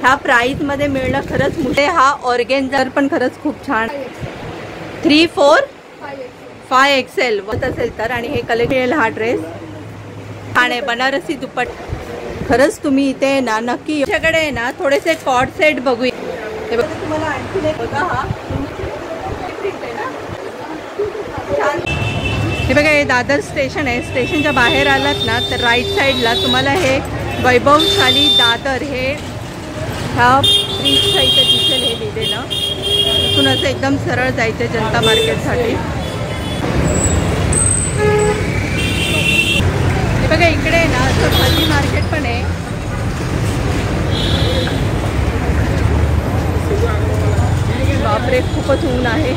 ह्या प्राइस मध्ये मिळणं खरंच मुळे हा ऑर्गेन्झा पण खरंच खूप छान 3, 4, 5 XL होत असेल तर। आणि हे कलेक्शन हा ड्रेस छान आहे, बनारसी दुपट्टा। खरंच तुम्ही इथे ना नक्की तुमच्याकडे आहे ना थोडेसे कॉर्ड सेट बघूया। हे बघा तुम्हाला आणखी एक बघा हा हे बघा हे दादर स्टेशन आहे। स्टेशनच्या बाहेर आलात ना तर राईट साईडला तुम्हाला हे वैभवशाली दादर हे ह्या ब्रिजच्या इथे दिसेल हे लिहिलेलं। तिथून असं एकदम सरळ जायचं जनता मार्केटसाठी। हे बघा इकडे ना असं भाजी मार्केट पण आहे। बापरे खूपच ऊन आहे।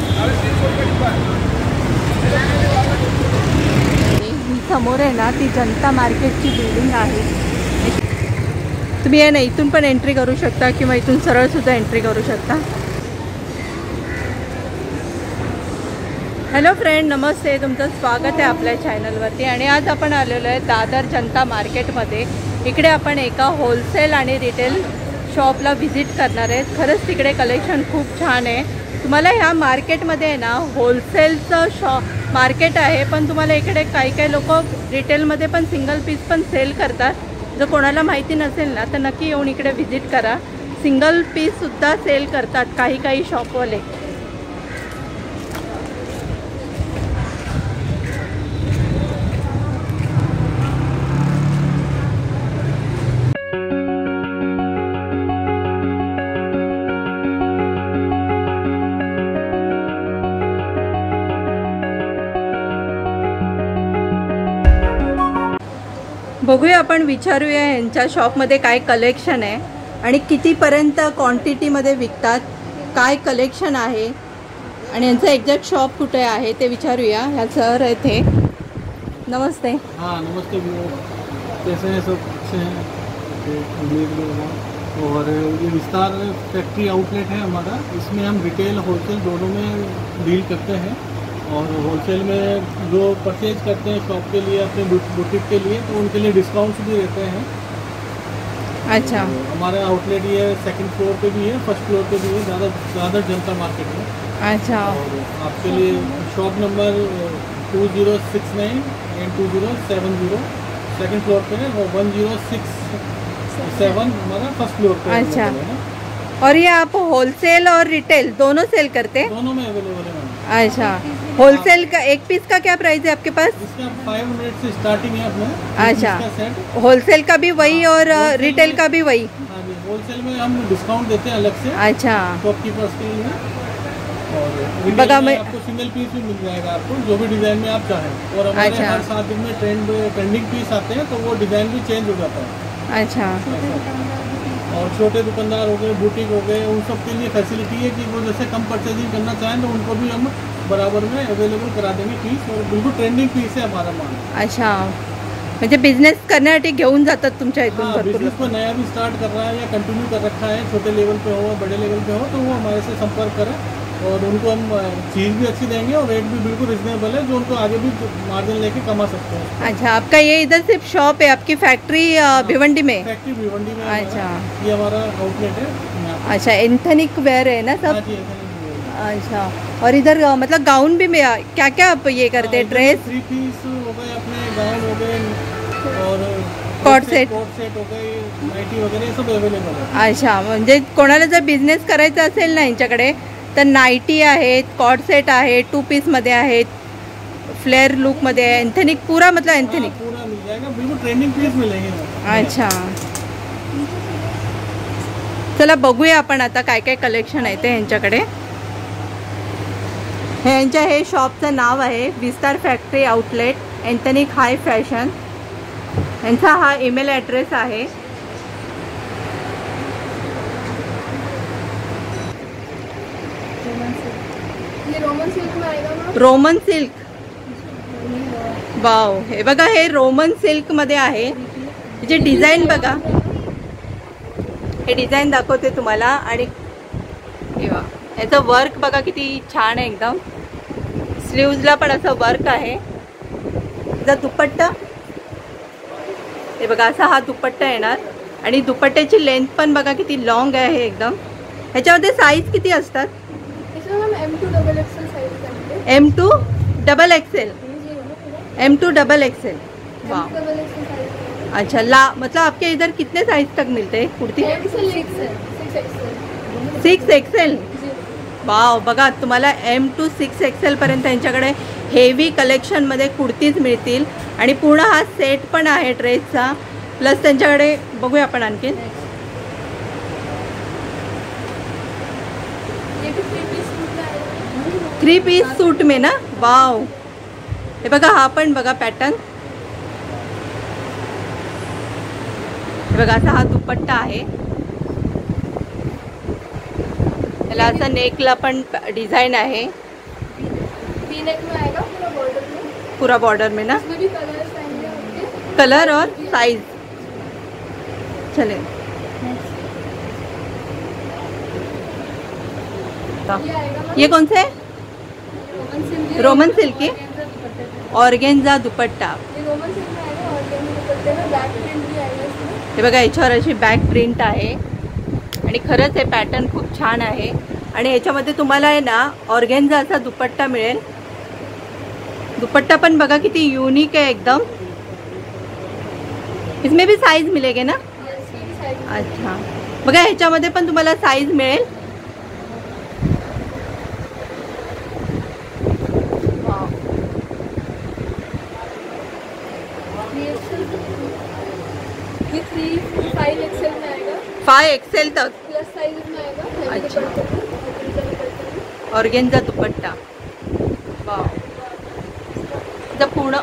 समोर आहे ना ती जनता मार्केटची बिल्डिंग आहे। तुम्ही आहे ना इथून पण एंट्री करू शकता किंवा इथून सरळ सुद्धा एंट्री करू शकता। हॅलो फ्रेंड, नमस्ते, तुमचं स्वागत आहे आपल्या चॅनलवरती। आणि आज आपण आलेलो आहे दादर जनता मार्केटमध्ये। इकडे आपण एका होलसेल आणि रिटेल शॉपला व्हिजिट करणार आहेत। खरंच तिकडे कलेक्शन खूप छान आहे। तुम्हाला ह्या मार्केटमध्ये आहे ना होलसेलचं मार्केट आहे, पण तुम्हाला इकडे काही लोक रिटेलमध्ये पण सिंगल पीस पण सेल करतात। जर कोणाला माहिती नसेल ना तर नक्की येऊन इकडे व्हिजिट करा। सिंगल पीससुद्धा सेल करतात काही शॉपवाले। बघूया आपण विचारूया यांच्या शॉपमध्ये काय कलेक्शन आहे आणि कितीपर्यंत क्वांटिटीमध्ये विकतात, काय कलेक्शन आहे आणि यांचं एक्झॅक्ट शॉप कुठे आहे ते विचारूया। ह्या सर आहेत हे। नमस्ते। हाँ नमस्ते, कैसे हैं सब? अच्छे हैं। और ये विस्तार फैक्ट्री आउटलेट है हमारा। इसमें हम रिटेल होलसेल दोनों में डील करते हैं। और होलसेल में जो परचेज करते हैं शॉप के लिए, अपने बुटीक के लिए, तो उनके लिए डिस्काउंट्स भी रहते हैं। अच्छा। तो हमारा आउटलेट ये 2nd फ्लोर पे भी है, 1st फ्लोर पे भी है, दादर जनता मार्केट में। अच्छा। और आपके लिए shop number 2069 and 2070 2nd floor पे है, और 1067 हमारा 1st फ्लोर पे। अच्छा। और ये आप होलसेल और रिटेल दोनों सेल करते हैं? दोनों में अवेलेबल है। अच्छा। होलसेल का एक पीस का क्या प्राइस है आपके पास? इसका 500 से स्टार्टिंग है अपना। अच्छा। होलसेल का भी वही और रिटेल का भी वही? हाँ जी, होलसेल में हम डिस्काउंट देते हैं अलग से। अच्छा। शॉपकीपर्स के लिए। और रिटेल में आपको सिंगल पीस भी मिल जाएगा, आपको जो भी डिजाइन में आप चाहें। और हमारे हर 7 दिन में ट्रेंडिंग पीस आते हैं, तो वो डिजाइन भी चेंज हो जाता है। अच्छा। और छोटे दुकानदार हो गए, बुटीक हो गए, उन सब के लिए फैसिलिटी है कि वो जैसे कम परचेजिंग करना चाहें तो उनको भी हम बराबर में अवेलेबल करा देंगे पीस। और बिल्कुल ट्रेंडिंग पीस है हमारा माल। अच्छा, म्हणजे बिझनेस करण्यासाठी घेऊन जातात तुमच्या इथून? बिजनेस को नया भी स्टार्ट कर रहा है या कंटिन्यू कर रखा है, छोटे लेवल पे हो बड़े लेवल पे हो, तो वो हमारे से संपर्क करें और उनको हम चीज़ भी अच्छी देंगे और रेट भी बिल्कुल रिजनेबल है, जो उनको आगे भी मार्जिन लेके कमा सकते हैं। अच्छा, आपका ये इधर सिर्फ शॉप है, आपकी फैक्ट्री भिवंडी में? फैक्ट्री भिवंडी में। अच्छा। ये हमारा आउटलेट है। अच्छा, एथनिक वेयर है ना सब? अच्छा। और इधर मतलब गाउन भी में क्या क्या आप ये करते हैं? ड्रेस, 3 पीस हो गए, अपने गाउन हो गए, और कोट सेट हो गए, नाइटी वगैरह सब अवेलेबल है। अच्छा, म्हणजे कोणाला जर बिझनेस करायचा असेल ना यांच्याकडे तर नाइटी आहेत, कॉट सेट आहे, 2 पीसमध्ये आहेत, फ्लेअर लुकमध्ये आहे, एथनिक पूरा मतलब एथनिक पूरा मिल जाएगा, बिल्कुल ट्रेंडिंग पीस मिलेंगे। अच्छा, चला बघूया आपण आता काय काय कलेक्शन आहे ते यांच्याकडे। हे शॉपचं नाव आहे विस्तार फॅक्टरी आउटलेट एथनिक हाय फॅशन। यांचा हा ईमेल ॲड्रेस आहे। रोमन सिल्क, वाव, हे बघा हे रोमन सिल्क मध्ये आहे। जे डिझाईन बघा, हे डिझाईन दाखवते तुम्हाला। आणि याचं वर्क बघा किती छान आहे एकदम। स्लीव्जला पण असं वर्क आहे। जर दुपट्टा हे बघा, असा हा दुपट्टा येणार आणि दुपट्ट्याची लेंथ पण बघा किती लॉंग आहे एकदम. ह्याच्यामध्ये साईज किती असतात? M2 double XL. M2 double XL. वाह. अच्छा मतलब आपके इधर कितने साइज तक मिलते हैं कुर्ती? 6 एक्सेल. वाव. बघा तुम्हाला M2 6 एक्सेल पर्यंत त्यांच्याकडे हेवी कलेक्शनमध्ये कुर्तीज मिळतील आणि पूर्ण हा सेट पण आहे ड्रेसचा. प्लस त्यांच्याकडे बघूया आपण आणखी 3 पीस सूट में ना. वाव. हे बघा हा पण बघा पॅटर्न. हे बघा असा हा दुपट्टा आहे. याला असा नेकला पण डिझाइन आहे. पूरा बॉर्डर में ना. कलर और साइज. चले ये कौन से रोमन सिल्क की ऑर्गेन्झा दुपट्टा. हे बघा याच्यावर अशी बॅक प्रिंट आहे आणि खरंच हे पॅटर्न खूप छान आहे. आणि याच्यामध्ये तुम्हाला आहे ना ऑर्गेन्झा असा दुपट्टा मिळेल. दुपट्टा पण बघा किती युनिक है एकदम. इसमें भी साइज मिलेगे ना. अच्छा बघा ह्याच्यामध्ये पण तुम्हाला साइज मिळेल. ये 5 एक्सेल में आएगा. 5 एक्सेल तक. प्लस साइज में आएगा. अच्छा. ऑर्गेन्झा दुपट्टा. वाव. पूर्ण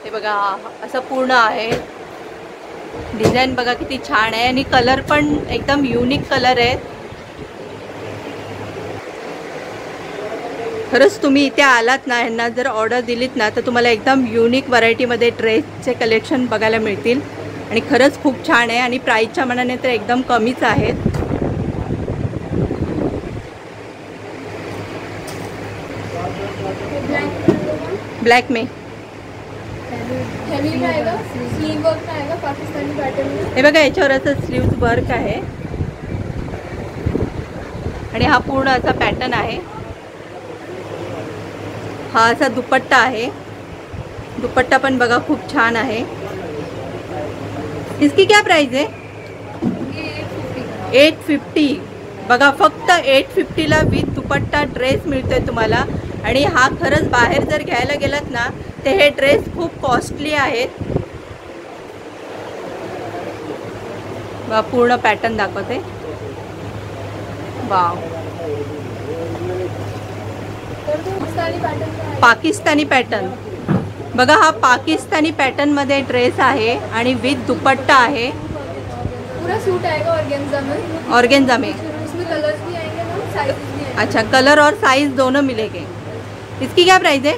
हे बघा असं पूर्ण आहे. डिझाईन बघा किती छान आहे आणि कलर पण एकदम युनिक कलर आहे. खरंच तुम्ही इथे आलात ना यांना जर ऑर्डर दिलीत ना तर तुम्हाला एकदम युनिक व्हरायटीमध्ये ड्रेसचे कलेक्शन बघायला मिळतील आणि खरंच खूप छान आहे आणि प्राईसच्या मानाने तर एकदम कमीच आहेत. ब्लॅक में हेवी में आएगा. स्लीव वर्क में आएगा पाकिस्तानी पैटर्न में. हे बघा याच्यावर असं स्लीव्ज वर्क आहे आणि हा पूर्ण असा पॅटर्न आहे. हा असा दुपट्टा आहे. दुपट्टा पण बघा खूप छान आहे. इसकी क्या प्राइस है? 850. बघा फक्त 850ला विथ दुपट्टा ड्रेस मिळतोय तुम्हाला. आणि हा खरंच बाहेर जर घ्यायला गेलात ना ते हे ड्रेस खूप कॉस्टली आहेत. बघा पूर्ण पॅटर्न दाखवते. वाव. पाकिस्तानी पॅटर्न. बघा हा पाकिस्तानी पॅटर्न मध्ये ड्रेस आहे आणि विथ दुपट्टा आहे. पूरा सूट आएगा ऑर्गेन्जा में. ऑर्गेन्जा में. इसमें कलर्स भी आएंगे ना साइज भी आएंगे. अच्छा कलर और साइज दोनों मिलेंगे. इसकी क्या प्राइस है?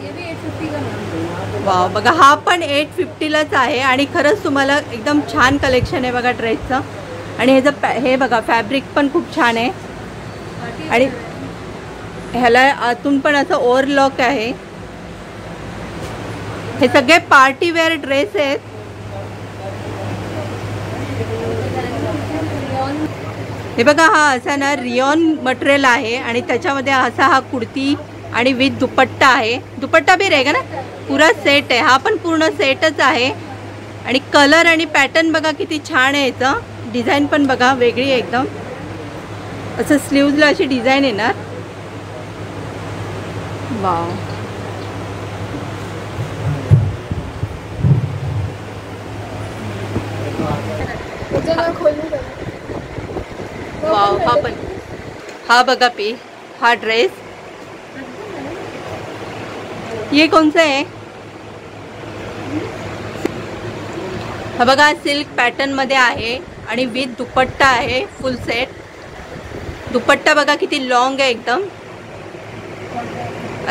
ये भी 850 का है. वाव. बघा हा पण 850लाच आहे आणि खरंच तुम्हाला एकदम छान कलेक्शन आहे बघा ड्रेसचं. आणि हे बघा फॅब्रिक पण खूप छान आहे आणि ह्याला आतून पण असं ओव्हरलॉक आहे. हे सगळे पार्टी वेअर ड्रेस आहेत. हे बघा हा असा ना रियॉन मटेरियल आहे आणि त्याच्यामध्ये असा हा कुर्ती आणि विथ दुपट्टा आहे. दुपट्टा भी रहेगा ना. पूरा सेट आहे. हा पण पूर्ण सेटच आहे आणि कलर आणि पॅटर्न बघा किती छान आहे. याचं डिझाईन पण बघा वेगळी आहे एकदम. असं स्लीव्जला अशी डिझाईन येणार. वाव. वाव. हा पण हा बघा पी हा ड्रेस. ये कौन सा है? हा बघा सिल्क पॅटर्न मध्ये आहे आणि विथ दुपट्टा आहे फुल सेट. दुपट्टा बघा किती लॉंग आहे एकदम.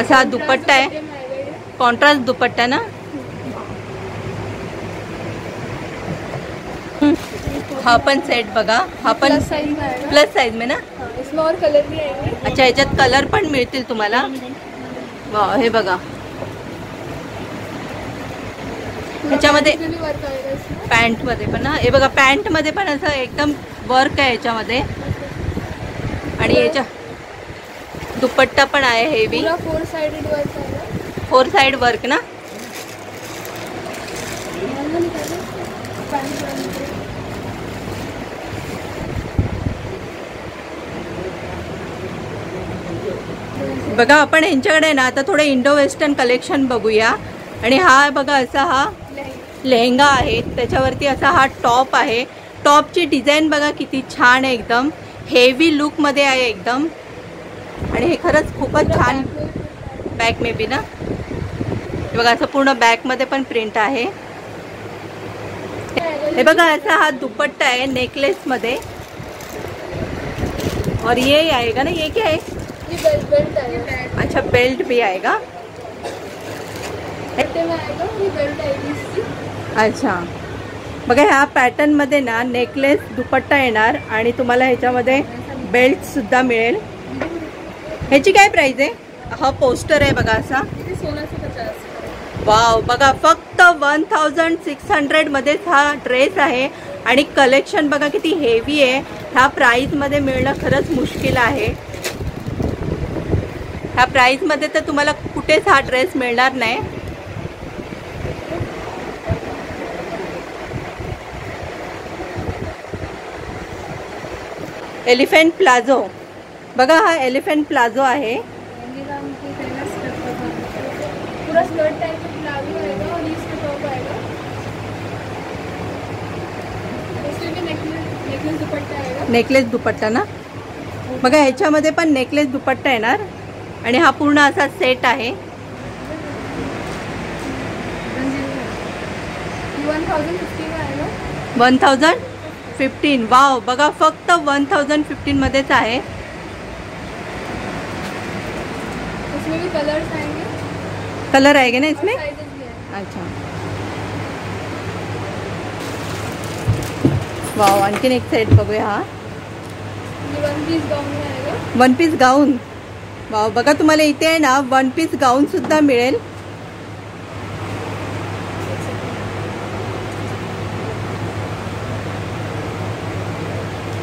असा दुपट्टा आहे. कॉन्ट्रास्ट दुपट्टा ना. हा पण सेट बघा. हा पण प्लस साइज में ना. इसमें और कलर भी आएंगे. अच्छा याच्यात कलर पण मिळतील तुम्हाला. वाह. हे बघा ह्याच्यामध्ये Actually work आएगा इसमें। पॅन्ट मध्ये पण ना, हे बघा पॅन्ट मध्ये पण असं एकदम वर्क आहे याच्यामध्ये. आणि याच्या दुपट्टा पण आहे हेवी, पूरा 4 साइडेड वर्क आएगा। 4 साइड वर्क ना. बघा आपण यांच्याकडे ना आता थोडे इंडो वेस्टर्न कलेक्शन बघूया. आणि हा बघा असा हा लेहंगा आहे, त्याच्यावरती असा हा टॉप आहे. टॉपची डिझाईन बघा किती छान आहे, एकदम हेवी लुक मध्ये आहे एकदम. आणि हे खरंच खूपच छान. बॅक मे बी ना, हे बघा असं पूर्ण बॅक मध्ये पण प्रिंट आहे. हे बघा असा हा दुपट्टा आहे नेकलेस मध्ये. और ये आएगा ना, ये क्या है? ये बेल्ट आएगा। अच्छा बेल्ट भी आएगा. बेल्ट में आएगा, ये बेल्ट आएगी इसकी। अच्छा बघा ह्या पॅटर्न मध्ये ना नेकलेस दुपट्टा येणार आणि तुम्हाला ह्याच्यामध्ये बेल्ट सुद्धा मिळेल. ह्याची काय प्राइस आहे? हा पोस्टर आहे बघा असा. ये 1650। वाव बघा फक्त 1600 मध्येच हा ड्रेस आहे. आणि कलेक्शन बघा किती हेवी आहे. ह्या प्राइस मध्ये मिळणं खरंच मुश्किल आहे. ह्या प्राइस मध्ये तर तुम्हाला कुठेच हा ड्रेस मिळणार नाही. एलिफंट प्लाझो बघा, हा एलिफंट प्लाझो आहे. पूरा स्कर्ट टाइप का प्लाजो आएगा और इसका टॉप आएगा। इसमें भी नेकलेस दुपट्टा आएगा। नेकलेस दुपट्टा ना, बघा ह्याच्यामध्ये पण नेकलेस दुपट्टा येणार. आणि हा पूर्ण असा सेट आहे. 1050 में आएगा। 1015. वाव बघा फक्त 1015 मध्येच आहे. इसमें भी कलर्स आएंगे, कलर आएगा ना इसमें. साइजेस भी आएंगे। अच्छा वाव आणखीन एक सेट बघूया. हा ये 1 पीस गाउन में आएगा। 1 पीस गाऊन. वाव बघा तुम्हाला इथे आहे ना 1 पीस गाऊन सुद्धा मिळेल.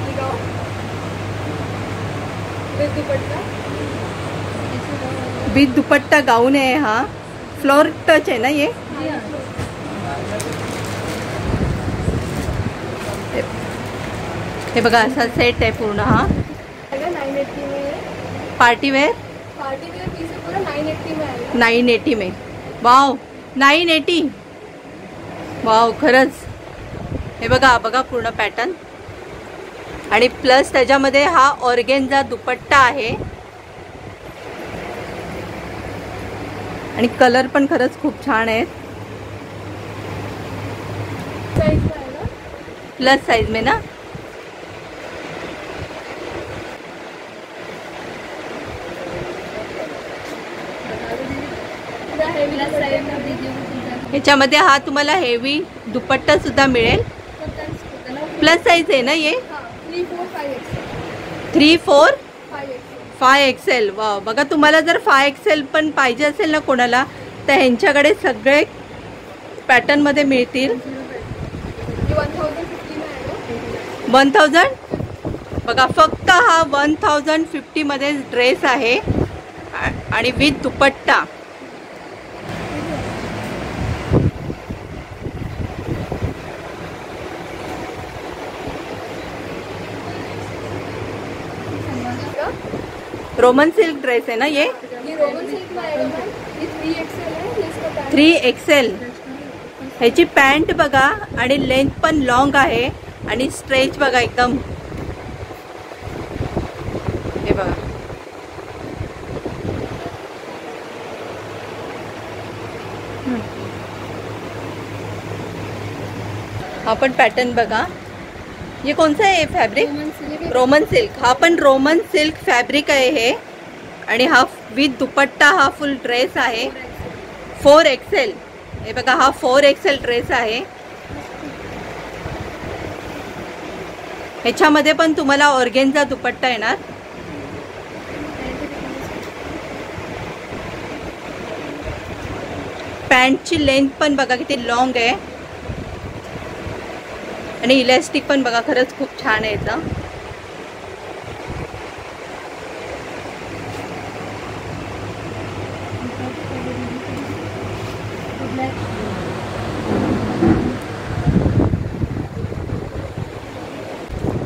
ये गाउन विद दुपट्टा। विथ दुपट्टा गाऊन आहे हा. फ्लोर टच आहे ना ये. हे बघा असा सेट आहे पूर्ण. हा 980 में। पार्टी वेयर पीस है पूरा 980 में आएगा। 980 में. वाव 980. वाव खरंच. हे बघा बघा पूर्ण पॅटर्न. आणि प्लस त्याच्यामध्ये हा ऑर्गेन्झा दुपट्टा आहे. आणि कलर पण खरंच खूप छान आहेत. साइज में आएगा। प्लस साइज में ना. पूरा हेवी साइज में दीजिए। ह्याच्यामध्ये हा तुम्हाला हेवी दुपट्टा सुद्धा मिळेल. प्लस साइज आहे ना ये. 3, 4, 5 एक्सेल। 3, 4, 5 एक्सेल। 5 एक्सेल. वाव बघा तुम्हाला जर 5 एक्सेल पण पाहिजे असेल ना कोणाला, तर ह्यांच्याकडे सगळे पॅटर्न मध्ये मिळतील. ये 1050 में आएगा। 1000 बघा फक्त हा 1050 मध्ये ड्रेस आहे. आणि with dupatta. Roman silk dress आहे ना ये. ये रोमन सिल्क में आएगा मैम। ये 3 एक्सेल है। ये इसका पैंट 3 एक्सेल. ह्याची पॅन्ट बघा आणि लेंथ पण लॉंग आहे. आणि स्ट्रेच बघा एकदम. हे बघा हा पण पॅटर्न बघा. ये कौन सा है फैब्रिक? Roman silk. हा पण रोमन सिल्क फॅब्रिक आहे हे. आणि हा विथ दुपट्टा हा फुल ड्रेस आहे. 4 एक्सेल. हे बघा हा 4 एक्सेल ड्रेस आहे. ह्याच्यामध्ये पण तुम्हाला ऑर्गेन्झा दुपट्टा येणार. पॅन्टची लेंथ पण बघा किती लॉंग आहे आणि इलॅस्टिक पण बघा खरंच खूप छान आहे याचं.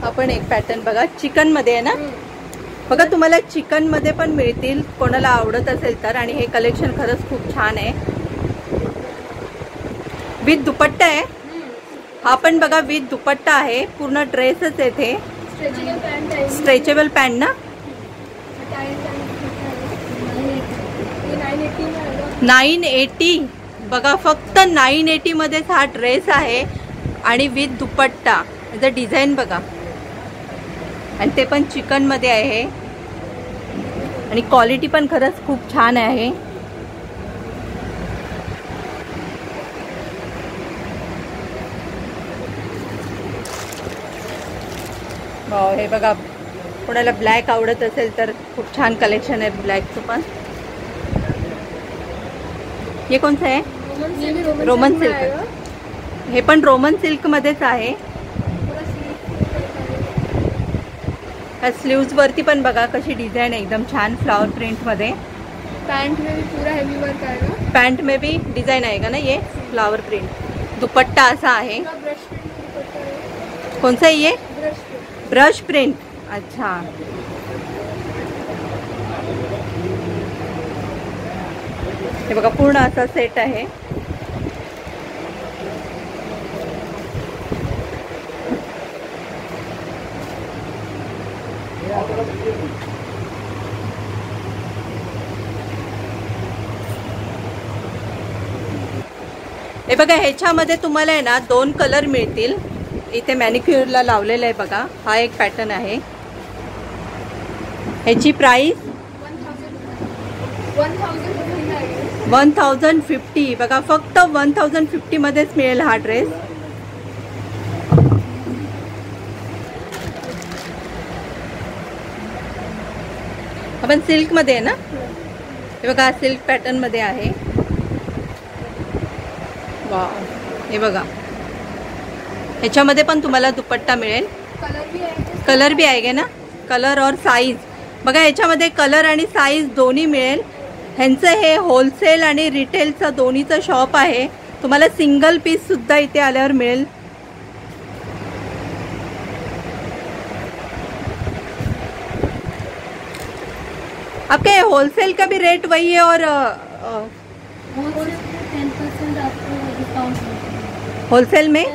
आपण एक पॅटर्न बघा चिकन मध्ये आहे ना बघा, तुम्हाला चिकन मध्ये पण मिळतील कोणाला आवडत असेल तर. आणि हे कलेक्शन खरंच खूप छान आहे. विथ दुपट्टा आहे हा पण बघा, विथ दुपट्टा आहे. पूर्ण ड्रेसच येते. स्ट्रेचेबल पॅन्ट ना. 980 बघा, फक्त 980 मध्येच हा ड्रेस आहे आणि विथ दुपट्टा. याचं डिझाईन बघा आणि ते पण चिकन मध्ये आहे आणि क्वालिटी पण खरंच खूप छान आहे. हे बघा, कोणाला ब्लॅक आवडत असेल तर खूप छान कलेक्शन आहे ब्लॅकचं पण. हे कोणतं आहे? Roman silk. हे पण रोमन सिल्क मध्येच आहे. स्लीव्स वरती पण बघा कशी डिझाईन आहे, एकदम छान फ्लावर प्रिंट मध्ये. पैंट में भी पूरा हेवी वर्क आएगा. पैंट में भी डिजाइन आएगा ना ये फ्लावर प्रिंट. दुपट्टा असा आहे. कौन सा है ये? Brush print. अच्छा, हे बघा पूर्ण असा सेट आहे. हे बघा, ह्याच्यामध्ये तुम्हाला आहे ना 2 कलर मिळतील. इथे मॅनिक्युअरला लावलेलं आहे बघा. हा एक पॅटर्न आहे. ह्याची प्राइस 1050 बघा, फक्त 1050 मध्येच मिळेल हा ड्रेस. आपण सिल्क मध्ये आहे ना. हे बघा, सिल्क पॅटर्न मध्ये आहे. वाव, हे बघा, ह्याच्यामध्ये पण तुम्हाला दुपट्टा मिळेल. कलर भी आहे ना, कलर और साईज बघा. ह्याच्यामध्ये कलर आणि साईज दोन्ही मिळेल. ह्यांचं हे होलसेल आणि रिटेलचं दोन्हीचं शॉप आहे. तुम्हाला सिंगल पीस सुद्धा इथे आल्यावर मिळेल. आपके होलसेल का भी रेट वही है और होलसेल में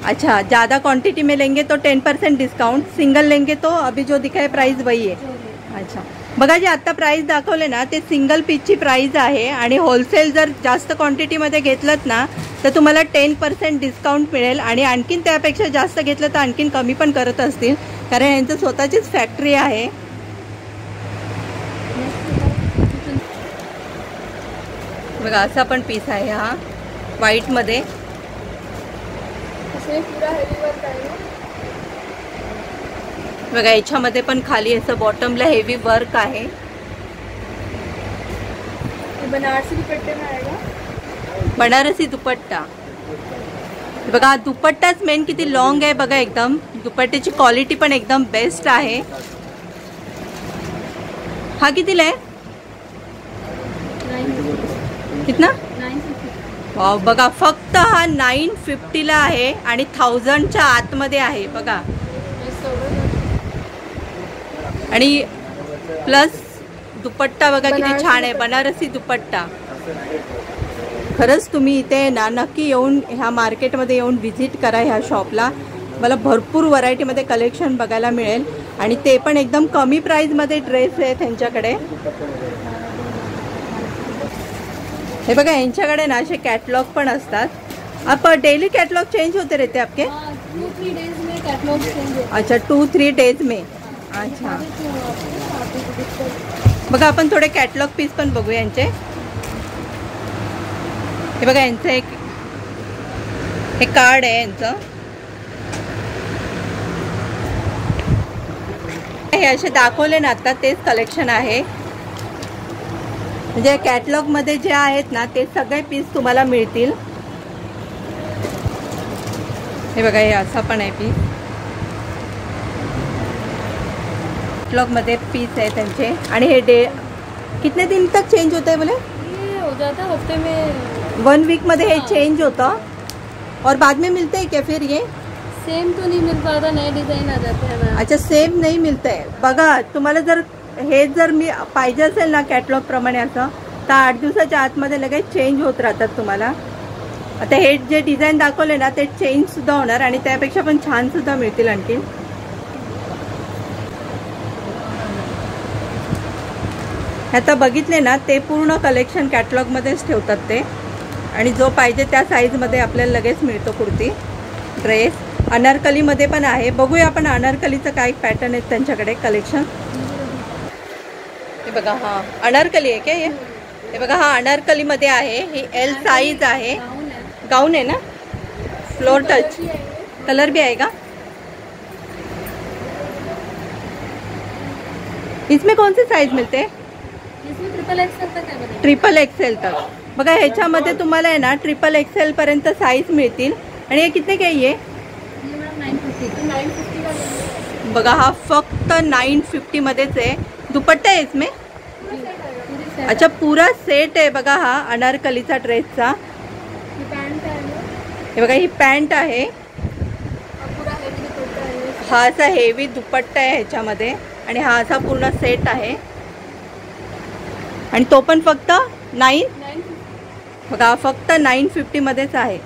अच्छा, ज़्यादा क्वांटिटी में लेंगे तो 10% डिस्काउंट. सिंगल लेंगे तो अभी जो दिखा है प्राइस वही आहे. अच्छा, बघा, जे आता प्राइस दाखवले ना ते सिंगल पीसची प्राइस आहे. आणि होलसेल जर जास्त क्वांटिटीमध्ये घेतलं ना तर तुम्हाला 10% डिस्काउंट मिळेल. आणि आणखीन त्यापेक्षा जास्त घेतलं तर आणखीन कमी पण करत असतील, कारण यांचं स्वतःचीच फॅक्टरी आहे. बघा, असा पण पीस आहे हा व्हाईट मध्ये. बघा, याच्यामध्ये पण खाली असं बॉटमला हेवी वर्क आहे. बनारसी दुपट्टे में आएगा. बनारसी दुपट्टा. बघा, दुपट्टाच मेन किती लॉंग आहे बघा. एकदम दुपट्ट्याची क्वालिटी पण एकदम बेस्ट आहे. हा कितीला आहे? कितना? 950. वाव, बघा, फक्त हा 950 ला आहे आणि 1000च्या आतमध्ये आहे बघा. आणि प्लस दुपट्टा बघा किती छान आहे, बनारसी दुपट्टा. खरंच तुम्ही इथे ना नक्की येऊन ह्या मार्केटमध्ये येऊन व्हिजिट करा ह्या शॉपला. मला भरपूर व्हरायटीमध्ये कलेक्शन बघायला मिळेल आणि ते पण एकदम कमी प्राईजमध्ये ड्रेस आहे त्यांच्याकडे. हे बघा, यांच्याकडे ना असे कॅटलॉग पण असतात. आप डेली कॅटलॉग चेंज होते रहते आपके? 2-3 डेज में कैटलॉग चेंज. अच्छा, 2-3 डेज में. अच्छा, बघा, आपण थोडे कॅटलॉग पीस पण बघू यांचे. हे बघा, यांचं एक हे कार्ड आहे यांचं. हे असे दाखवले ना आता तेच कलेक्शन आहे. म्हणजे कॅटलॉग मध्ये जे आहेत ना ते सगळे पीस तुम्हाला मिळतील. हे बघा, हे असा पण आहे पीस. कॅटलॉग मध्ये पीस आहे त्यांचे. आणि हे कितने दिन तक चेंज होता है बोले? ये हो जाता है हफ्ते में, 1 वीक मध्ये हे चेंज होता और बाद में मिलते हैं क्या फिर ये? सेम तो नहीं मिल पाता, नए डिजाइन आ जाते हैं ना. अच्छा, सेम नाही मिळतंय. बघा, तुम्हाला जर मी पाहिजे असेल ना कॅटलॉग प्रमाणे असं, तर 8 दिवसाच्या आतमध्ये लगेच चेंज होत राहतात तुम्हाला. आता हे जे डिझाईन दाखवले ना ते चेंज सुद्धा होणार आणि त्यापेक्षा पण छान सुद्धा मिळतील आणखी. आता बघितले ना ते पूर्ण कलेक्शन कॅटलॉग मध्येच ठेवतात ते. आणि जो पाहिजे त्या साईज मध्ये आपल्याला लगेच मिळतो कुर्ती ड्रेस. अनारकली मध्ये पण आहे. बघूया आपण अनारकलीचं काय पॅटर्न आहेत त्यांच्याकडे कलेक्शन. हे बघा, हा अनारकली आहे काय? हे बघा, हा अनारकली मध्ये आहे. ही एल साइज आहे. गाउन है ना, फ्लोर टच कलर भी आएगा. इसमें कौन से साइज मिलते हैं? इसमें ट्रिपल एक्सेल तक है. ट्रिपल एक्सेल तक. बघा, ह्याच्यामध्ये तुम्हाला आहे ना ट्रिपल एक्सेल पर्यंत साईज मिळतील. आणि हे कितने काय? ये 950 का. बघा, हा फक्त 950 मध्येच आहे. दुपट्टा आहे इसमें? अच्छा, पूरा सेट आहे. बघा, हा अनारकलीचा ड्रेसचा. हे बघा, ही पॅन्ट आहे. हा असा हेवी दुपट्टा आहे ह्याच्यामध्ये आणि हा असा पूर्ण सेट आहे. आणि तो पण फक्त 9. बघा, फक्त 950 मध्येच आहे.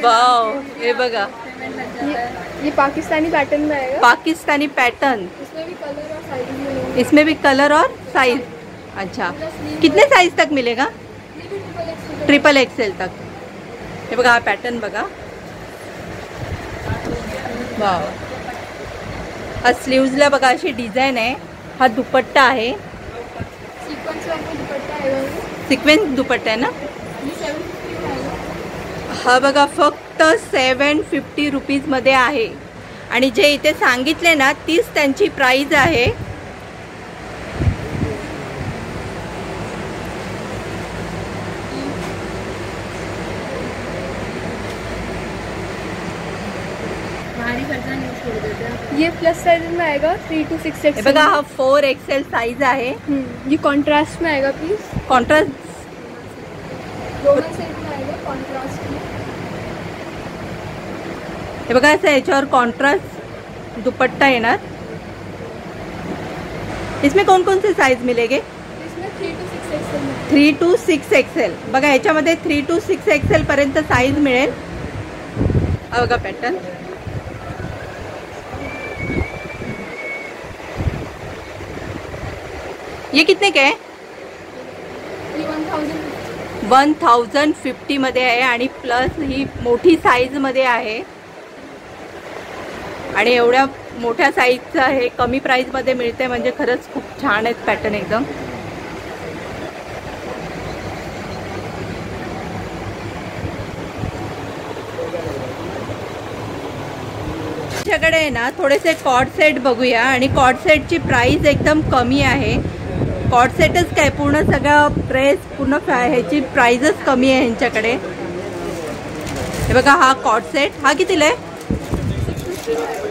वाव, हे बघा, ये पाकिस्तानी पैटर्न में आएगा. पाकिस्तानी पैटर्न. इसमें भी कलर और साइज मिलेंगे. इसमें भी कलर और साइज. अच्छा, कितने साइज तक मिलेगा? ट्रिपल एक्सेल तक. हे बघा, हा पॅटर्न बघा. वाव, हा स्लीव्जला बघा अशी डिझाईन आहे. हा दुपट्टा आहे. सीक्वेंस वर्क में दुपट्टा आएगा. सिक्वेन्स दुपट्टा आहे ना. ये 750 का आएगा. हा बघा, फक्त 750 रुपीज मध्ये आहे. आणि जे इथे सांगितले ना तीच त्यांची प्राइस आहे. ये प्लस साइज में आएगा 3 to 6 हे एक्सेल. बघा, हा 4 एक्सेल साइज आहे. ये कॉन्ट्रास्ट में आएगा प्लीज. कॉन्ट्रास्ट. दोनों साइड में आएगा कॉन्ट्रास्ट में. हे बघा, असं याच्यावर कॉन्ट्रास्ट दुपट्टा येणार. इसमें कौन कौन से साइज मिलेंगे? इसमें 3 to 6 एक्सेल में. 3 to 6 एक्सेल. बघा, याच्यामध्ये 3 to 6 एक्सेल पर्यंत साइज मिळेल. हा बघा पॅटर्न. ये कितने के आहे? ये 1050 मध्ये आहे आणि प्लस ही मोठी साईज मध्ये आहे. आणि एवढ्या मोठ्या साईजचं हे कमी प्राइस मध्ये मिळते म्हणजे खरंच खूप छान आहेत पॅटर्न एकदम. आमच्याकडे आहे ना थोडेसे कॉर्ड सेट बघूया. आणि कॉर्ड सेटची प्राइस एकदम कमी आहे. कॉर्ड सेटच काय, पूर्ण सगळा ड्रेस पूर्ण ह्याची प्राइसच कमी आहे ह्यांच्याकडे. हे बघा, हा कॉर्ड सेट हा कितीला आहे?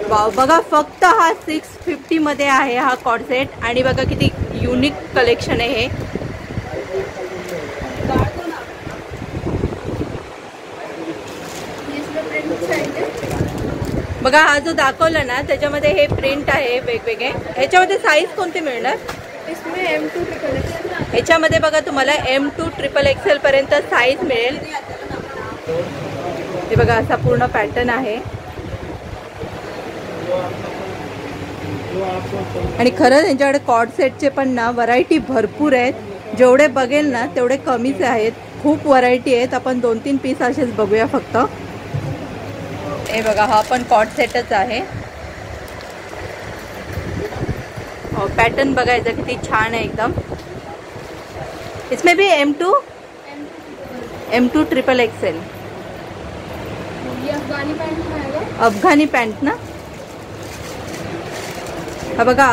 वाव, बघा, फक्त हा 650 मध्ये आहे हा कॉर्ड सेट. आणि बघा किती युनिक कलेक्शन आहे हे. बघा, हा जो दाखवला ना त्याच्यामध्ये हे प्रिंट आहे वेगवेगळे. ह्याच्यामध्ये साईज कोणते मिळणार? इसमें M2 ट्रिपल एक्सेल. ह्याच्यामध्ये बघा तुम्हाला M2 ट्रिपल एक्सेल पर्यंत साईज मिळेल. हे बघा, असा पूर्ण पॅटर्न आहे. आणि खरंच यांच्याकडे कॉर्ड सेटचे पण ना व्हरायटी भरपूर आहेत. जेवढे बघेल ना तेवढे कमीच आहेत. खूप व्हरायटी आहेत. आपण 2-3 पीस असेच बघूया फक्त. हे बघा, हा पण कॉर्ड सेटच आहे. पैटर्न बघायचा किती छान आहे एकदम. इसमें भी M2 ट्रिपल एक्सेल. ये अफगानी पैंट में आएगा. अफगानी पैंट ना. हा बघा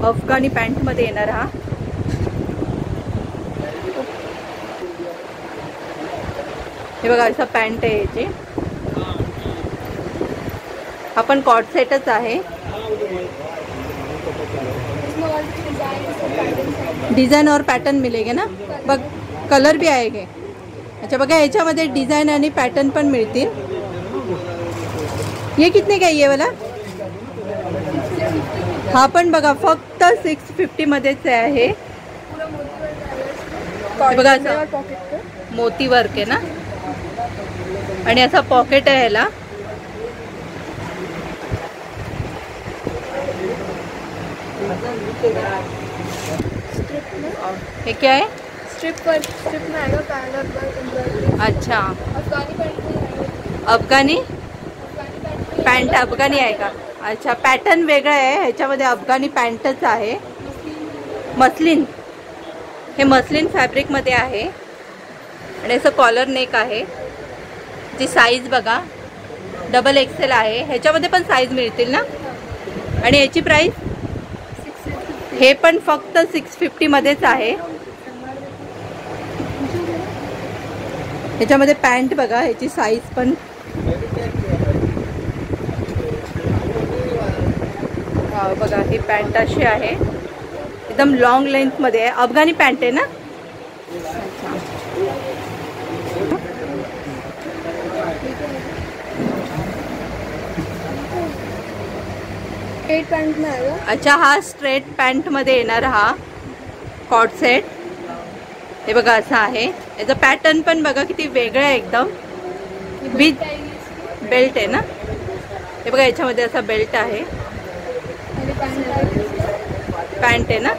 अफगाणी पॅन्ट मध्ये येणार हा. हे बघा असा पॅन्ट आहे याची. हा पण कॉट सेटच आहे. डिजाइन और पैटर्न मिलेगा ना. बघ कलर भी आएगे. अच्छा बघा याच्यामध्ये डिझाईन आणि पॅटर्न पण मिळतील. ये कितने का ये वाला. हा पण बघा फक्त 650 मध्येच आहे. बघा असं मोती वर्क आहे ना आणि असा पॉकेट आहे ह्याला. हे क्या है. स्ट्रिप में आएगा पैंट. अच्छा अफगानी अफगानी पैंट पॅन्ट अफगानी आहे का. अच्छा पॅटर्न वेगळं आहे ह्याच्यामध्ये. अफगाणी पॅन्टच आहे. मस्लिन. हे मस्लिन फॅब्रिक मध्ये आहे आणि असं कॉलर नेक आहे. जी साईज बघा XXL आहे. ह्याच्यामध्ये पण साईज मिळतील ना. आणि याची प्राइस हे पण फक्त 650 मध्येच आहे. ह्याच्यामध्ये पॅन्ट बघा ह्याची साईज पण बघा. ही पॅन्ट अशी आहे एकदम लॉंग लेंथ मध्ये आहे. अफगाणी पॅन्ट आहे ना. स्ट्रेट पैंट में आएगा. अच्छा हा स्ट्रेट पॅन्ट मध्ये येणार हा कॉट सेट. हे बघा असं आहे. याचा पॅटर्न पण बघा किती वेगळं आहे एकदम. विथ बेल्ट आहे ना. हे बघा याच्यामध्ये असा बेल्ट आहे. पॅन्ट आहे ना.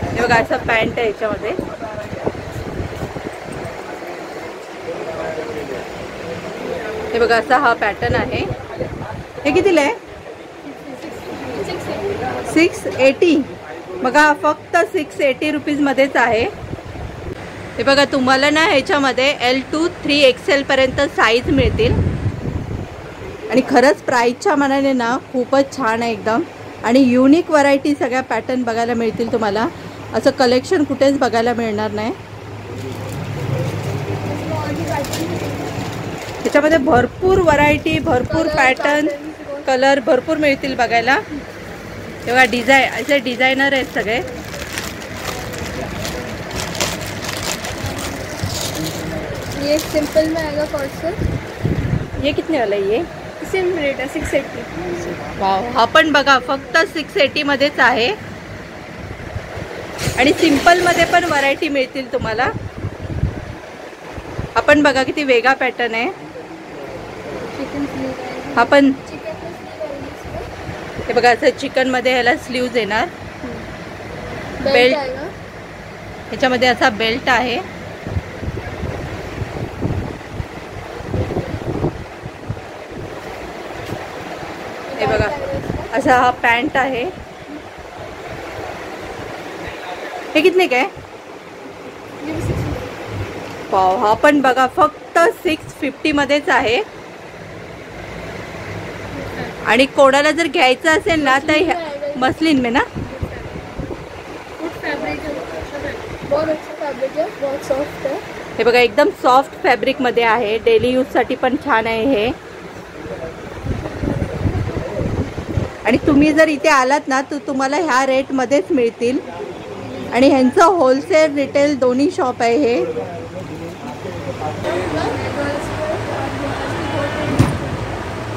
हे बघा असं पॅन्ट आहे याच्यामध्ये. हे बघा असा हा पॅटर्न आहे. हे कितीला आहे. 680. बघा फक्त 680 रुपीज मध्येच आहे. हे बघा तुम्हाला ना ह्याच्यामध्ये L to 3XL पर्यंत साईज मिळतील. आणि खरंच प्राईसच्या मानाने ना खूपच छान आहे एकदम. आणि युनिक व्हरायटी सगळ्या पॅटर्न बघायला मिळतील तुम्हाला. असं कलेक्शन कुठेच बघायला मिळणार नाही. ह्याच्यामध्ये भरपूर व्हरायटी भरपूर पॅटर्न कलर भरपूर मिळतील बघायला. तेव्हा असे डिझायनर आहेत सगळे. ये सिंपल में आएगा कॉट सेट. ये कितने वाला है. ये सेम रेट है 680. वाव. हा पण बघा फक्त 680 मध्येच आहे. आणि सिंपल मध्ये पण व्हरायटी मिळतील तुम्हाला. हा पण बघा किती वेगळा पॅटर्न आहे. हा पण हे बघा असं चिकन मध्ये ह्याला स्लीव्ज येणार. बेल्ट ह्याच्यामध्ये असा बेल्ट आहे. हे बघा असा हा पॅन्ट आहे. हे कितने काय. वाव. हा पण बघा फक्त 650 मध्येच आहे. आणि कोणाला जर घ्यायचं असेल ना तर मस्लिन में ना. हे बघा एकदम सॉफ्ट फॅब्रिक मध्ये आहे. डेली यूज साठी पण छान आहे हे. आणि तुम्ही जर इथे आलात ना तर तुम्हाला ह्या रेट मध्येच मिळतील. आणि ह्यांचं होलसेल रिटेल दोन्ही शॉप आहे हे.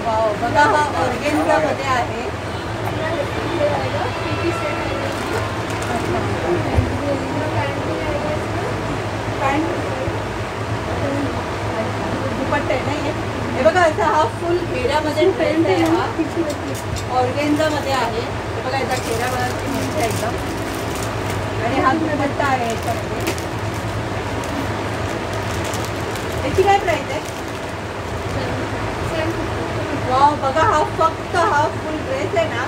वाव. बघा हा ऑर्गेन्झा मध्ये आहे. दुपट्टा आहे ना. हे बघा असा हा फुल घेऱ्यामध्ये ड्रेस आहे. हा ऑर्गेन्झा मध्ये आहे. हे बघा याचा घेऱ्यावरती मोठा एकदम. आणि हा दुपट्टा आहे याच्यामध्ये. याची काय प्राइस आहे. वाव. बघा हा फक्त हा फुल ड्रेस आहे ना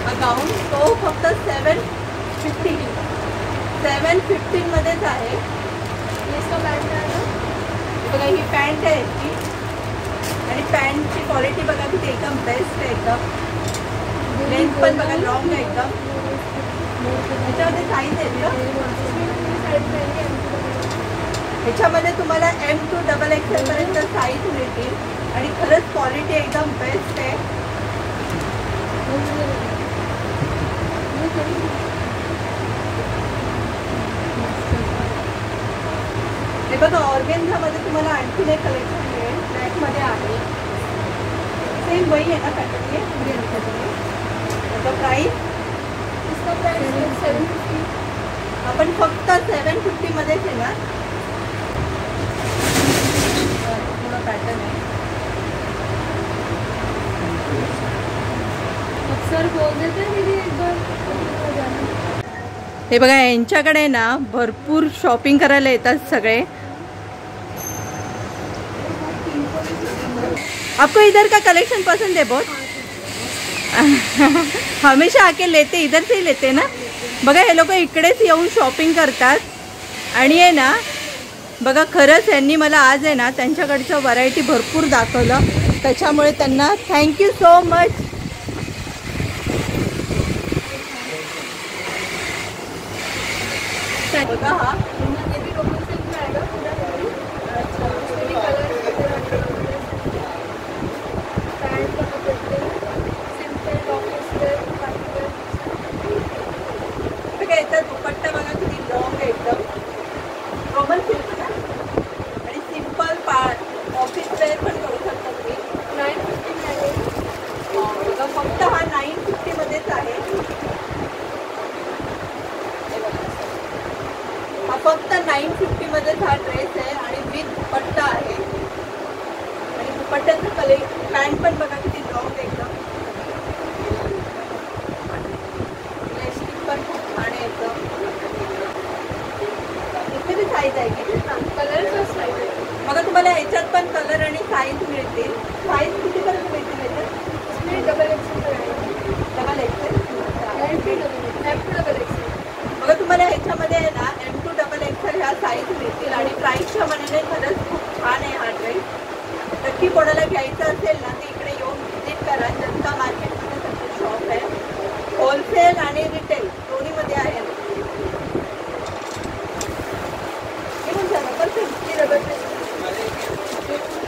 हा गाऊन तो फक्त 750 मध्येच आहे. बघा ही पॅन्ट आहे याची. आणि पॅन्टची क्वालिटी बघा किती एकदम बेस्ट आहे एकदम. लेंथ पण बघा लॉंग आहे एकदम. ह्याच्यामध्ये साईज आहेत का? ह्याच्यामध्ये तुम्हाला M2XXL पर्यंत साईज मिळतील आणि खरंच क्वालिटी एकदम बेस्ट आहे. हे बघा ऑर्गेन्झामध्ये तुम्हाला आणखीन एक कलेक्शन मिळेल. ब्लॅकमध्ये आहे. सेम वही आहे ना पॅटर्न ये त्याचा प्राईस. इसका प्राइस 750. आपण फक्त 750 मध्येच आहे ना. पूर्ण पॅटर्न आहे. अक्सर बोल देते हैं दीदी एक बार हो जाना. हे बघा यांच्याकडे ना भरपूर शॉपिंग करायला येतात सगळे. आपको इधर का कलेक्शन पसंद है बहुत? हमेशा आके लेते इधर से ही लेते ना. बघा हे लोक इकडेच येऊन शॉपिंग करतात आणि आहे ना बघा खरंच यांनी मला आज आहे ना त्यांच्याकडचं व्हरायटी भरपूर दाखवलं. त्याच्यामुळे त्यांना थँक्यू सो मच. बघा हा ये भी लोकल सिल्क में आएगा पूरा हैवी. अच्छा इसमें भी कलर पैंट का दुपट्टे simple office wear party wear. बघा याचा दुपट्टा बघा किती लॉंग आहे एकदम. रोमन सिल्क ना आणि सिंपल ऑफिस वेअर पण करू शकता तुम्ही. 950 में आएगा. बघा फक्त हा 950 मध्येच आहे. हा फक्त 950 मध्येच हा ड्रेस आहे आणि विथ दुपट्टा आहे. आणि दुपट्ट्याचं पॅन्ट पण बघा किती लॉंग एकदम. इलास्टिक पण खूप छान आहे एकदम. इथे बी साईज आहे की कलर का साइज है. बघा तुम्हाला याच्यात पण कलर आणि साईज मिळतील. साईज कितीपर्यंत मिळतील याच्यात? इसमें डबल एक्सेल आएगा. Double XL. M2XXL. बघा तुम्हाला ह्याच्यामध्ये आहे ना M2XXL ह्या साईज मिळतील आणि प्राईसच्या मनाने खरंच खूप छान आहे हा ड्रेस. नक्की कोणाला घ्यायचं असेल ना ते इकडे येऊन व्हिजिट करा. जनता मार्केटमध्ये त्यांचं शॉप आहे. होलसेल आणि रिटेल दोन्हीमध्ये आहे. हे कोणतं रबर पेन? ये रबर पेन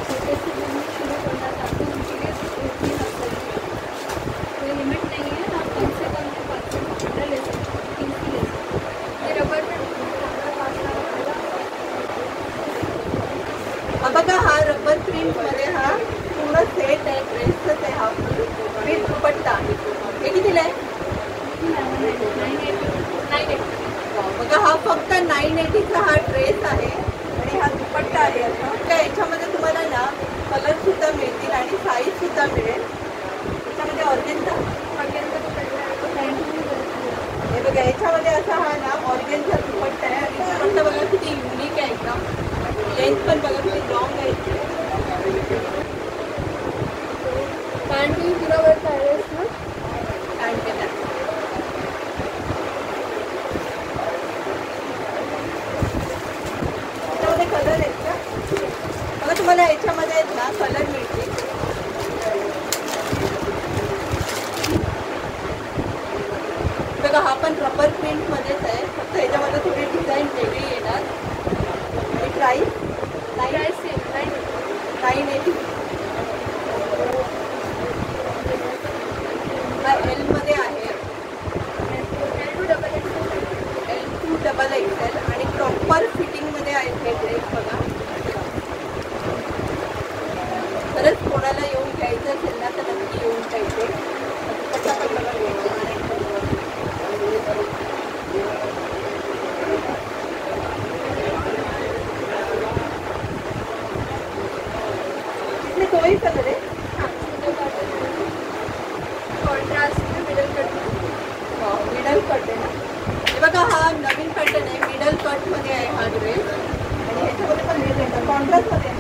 छोटे से बिजनेस शुरू करना चाहते हैं उनके लिए 3 हफ्ते कोई लिमिट नहीं है. आप कम से कम 5 ले सकते हैं. 3 की ले सकते हैं. ये रबर पेन हमारा 5 लाख का. हा बघा हा रबर प्रिंटमध्ये हा पूर्ण सेट आहे. ड्रेसच आहे हा विथ दुपट्टा. हे कितीला आहे? 980. बघा हा फक्त 980चा हा ड्रेस आहे आणि हा दुपट्टा आहे. असा याच्यामध्ये तुम्हाला ना कलर सुद्धा मिळतील आणि साईज सुद्धा मिळेल. त्याच्यामध्ये ऑर्गेन्झा हे बघा याच्यामध्ये असा हा ना ऑर्गेन्झा दुपट्टा आहे आणि दुपट्टा बघा किती युनिक आहे एकदम. लेंथ पण बघा किती लॉंग आहे. पैंट भी पूरा वर्क आएगा इसमें. पॅन्ट केला याच्यामध्ये कलर आहेत का? बघा तुम्हाला याच्यामध्ये आहेत ना कलर मिळतील. बघा हा पण रबर प्रिंटमध्येच आहे. फक्त ह्याच्यामध्ये थोडी डिझाईन वेगळी येणार. आणि प्राईस प्राइस सेम 980. हा एलमध्ये आहे. M2XXL आणि प्रॉपर फिटिंगमध्ये आहे हे ड्रेस. बघा खरंच कोणाला येऊन घ्यायचं असेल ना तर नक्की येऊन पाहिजे. कसा पण बघा घ्यायचं. इसमें दो ही कलर है. कॉन्ट्रास्ट में मिडल कट. मिडल कट आहे ना. हे बघा हा नवीन पॅटर्न आहे. मिडल कटमध्ये आहे हा ड्रेस आणि ह्याच्यामध्ये पण मिळेल कॉन्ट्रास्टमध्ये.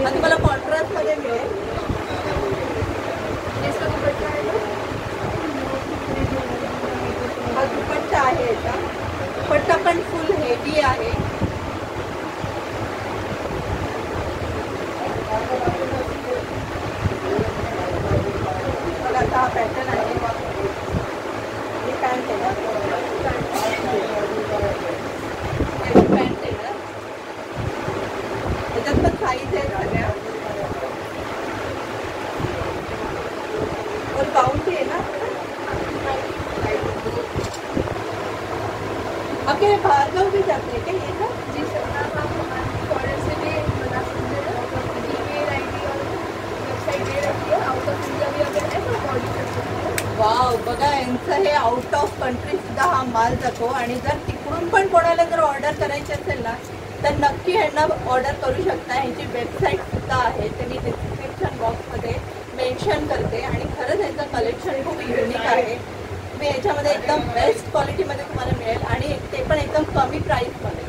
हा तुम्हाला कॉन्ट्रास्टमध्ये मिळेल. इसका दुपट्टा आएगा. हा दुपट्टा आहे याचा. दुपट्टा पण फुल हेवी आहे. बघा आता हा पॅटर्न आहे. ह्याच्यात पण साईज आहे सगळ्या. और गाउन भी है ना आपके भार्गव भी जाते हैं क्या ये सब? जी सर, आप हमारे ऑर्डर से भी बना सकते हैं. ईमेल आईडी और वेबसाइट दे रखी है. आउट ऑफ इंडिया भी अगर है तो ऑर्डर कर सकते हैं. वाव, बघा यांचं हे आउट ऑफ कंट्री सुद्धा हा माल जातो. आणि जर तिकडून पण कोणाला जर ऑर्डर करायची असेल ना तर नक्की ह्यांना ऑर्डर करू शकता. ह्यांची वेबसाईट सुद्धा आहे, त्यांनी डिस्क्रिप्शन बॉक्समध्ये मेन्शन करते. आणि खरंच यांचं कलेक्शन खूप युनिक आहे. मी याच्यामध्ये एकदम बेस्ट क्वालिटीमध्ये तुम्हाला मिळेल आणि ते पण एकदम कमी प्राईसमध्ये.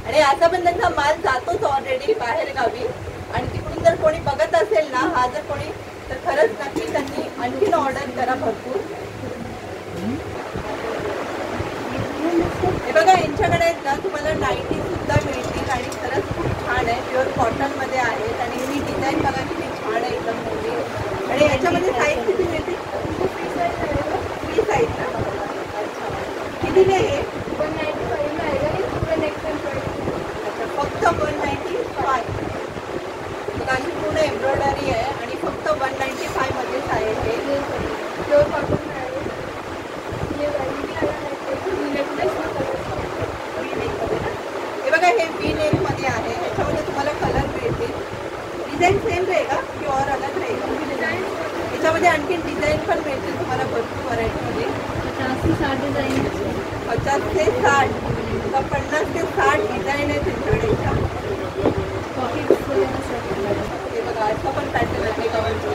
आणि आता पण त्यांचा माल जातोच ऑलरेडी बाहेर गावी. आणि तिकडून जर कोणी बघत असेल ना, हा जर कोणी, तर खरंच नक्की त्यांनी आणखीन ऑर्डर करा भरपूर. हे बघा यांच्याकडे ना तुम्हाला नाईटी सुद्धा मिळतील आणि खरंच खूप छान आहे. प्युअर कॉटनमध्ये आहेत. आणि ही डिझाईन बघा किती छान आहे एकदम मोठी. आणि याच्यामध्ये साईज किती मिळते? फ्री साईज ना. कितीला आहे? 195 ला आएगा. ये पूरा नेक पेंट अच्छा, फक्त 195. अशी पूर्ण एम्ब्रॉयडरी आहे आणि फक्त 195 मध्येच आहे हे. प्योर कॉटन में आएगा. ये वैरायटी अलग है. हे बघा हे वी नेक मध्ये आहे. ह्याच्यामध्ये तुम्हाला कलर मिळतील. डिझाईन सेम रहेगा की और अलग रहेगा? डिजाइन याच्यामध्ये आणखी डिझाईन पण मिळतील तुम्हाला भरपूर व्हरायटीमध्ये. 50 से 60 डिजाइन है. 50 ते 60 तर 50 ते 60 डिझाईन आहे त्यांच्याकडे. पॉकेट्स वगैरह सब. हे बघा असं पण पॅटर्न आहे गाऊनचं.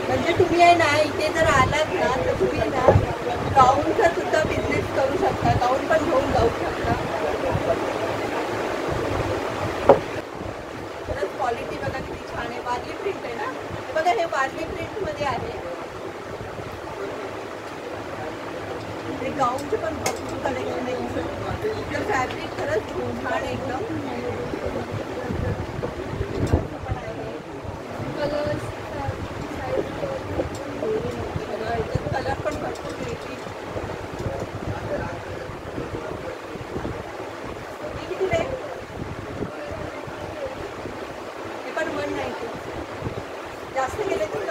म्हणजे तुम्ही आहे ना इथे जर आलात ना तर तुम्ही ना गाऊनचा सुद्धा बिझनेस करू शकता. गाऊन पण घेऊन जाऊ शकता. खरंच क्वालिटी बघा किती छान आहे. वारली प्रिंट आहे ना. हे बघा हे वारली प्रिंटमध्ये आहे. हे गाऊनचे पण भरपूर कलेक्शन आहे. फॅब्रिक खरंच छान आहे एकदम. कलर्स साइज कलर पण भरपूर मिळतील. हे किती आहे? हे पण 190. जास्त गेले तर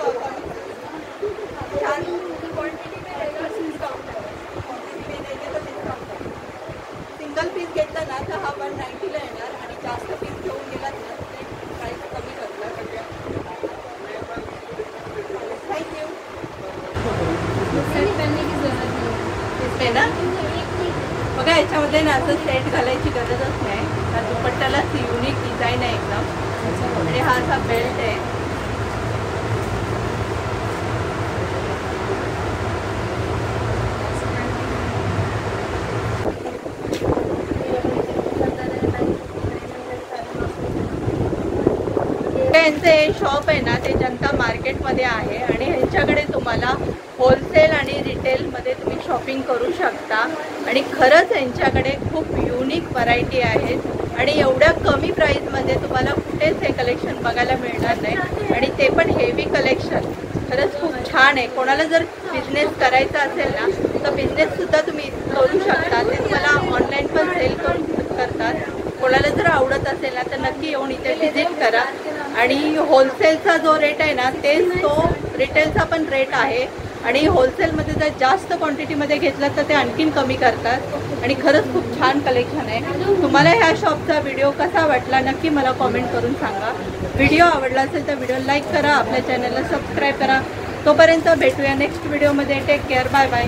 छान. क्वांटिटी में रहेगा. डिस्काउंट है. सिंगल पीस घेतला ना तर हा 190ला येणार आणि जास्त पीस घेऊन गेलात ना ते प्राईस कमी करणार. थँक्यू. सेट पहनने की जरूरत नहीं है. आहे ना. बघा याच्यामध्ये ना असं सेट घालायची गरजच नाही. हा दुपट्ट्यालाच युनिक डिझाईन आहे एकदम. आणि हा असा बेल्ट आहे. यांचे शॉप आहे ना ते जनता मार्केटमध्ये आहे. आणि ह्यांच्याकडे तुम्हाला होलसेल आणि रिटेलमध्ये तुम्ही शॉपिंग करू शकता. आणि खरंच यांच्याकडे खूप युनिक व्हरायटी आहेत आणि एवढ्या कमी प्राईजमध्ये तुम्हाला कुठेच हे कलेक्शन बघायला मिळणार नाही. आणि ते पण हेवी कलेक्शन. खरंच खूप छान आहे. कोणाला जर बिझनेस करायचा असेल ना तर बिझनेससुद्धा तुम्ही करू शकता. ते तुम्हाला ऑनलाईन पण सेल करतात. कोणाला जर आवडत असेल ना तर नक्की येऊन इथे व्हिजिट करा. आणि होलसेलचा जो रेट आहे ना तेच तो रिटेलचा पण रेट आहे. आणि होलसेलमध्ये जर जास्त क्वांटिटीमध्ये घेतलं तर ते आणखीन कमी करतात. आणि खरंच खूप छान कलेक्शन आहे. तुम्हाला ह्या शॉपचा व्हिडिओ कसा वाटला नक्की मला कॉमेंट करून सांगा. व्हिडिओ आवडला असेल तर व्हिडिओ लाईक करा. आपल्या चॅनलला सबस्क्राईब करा. तोपर्यंत भेटूया नेक्स्ट व्हिडिओमध्ये. Take care. Bye bye.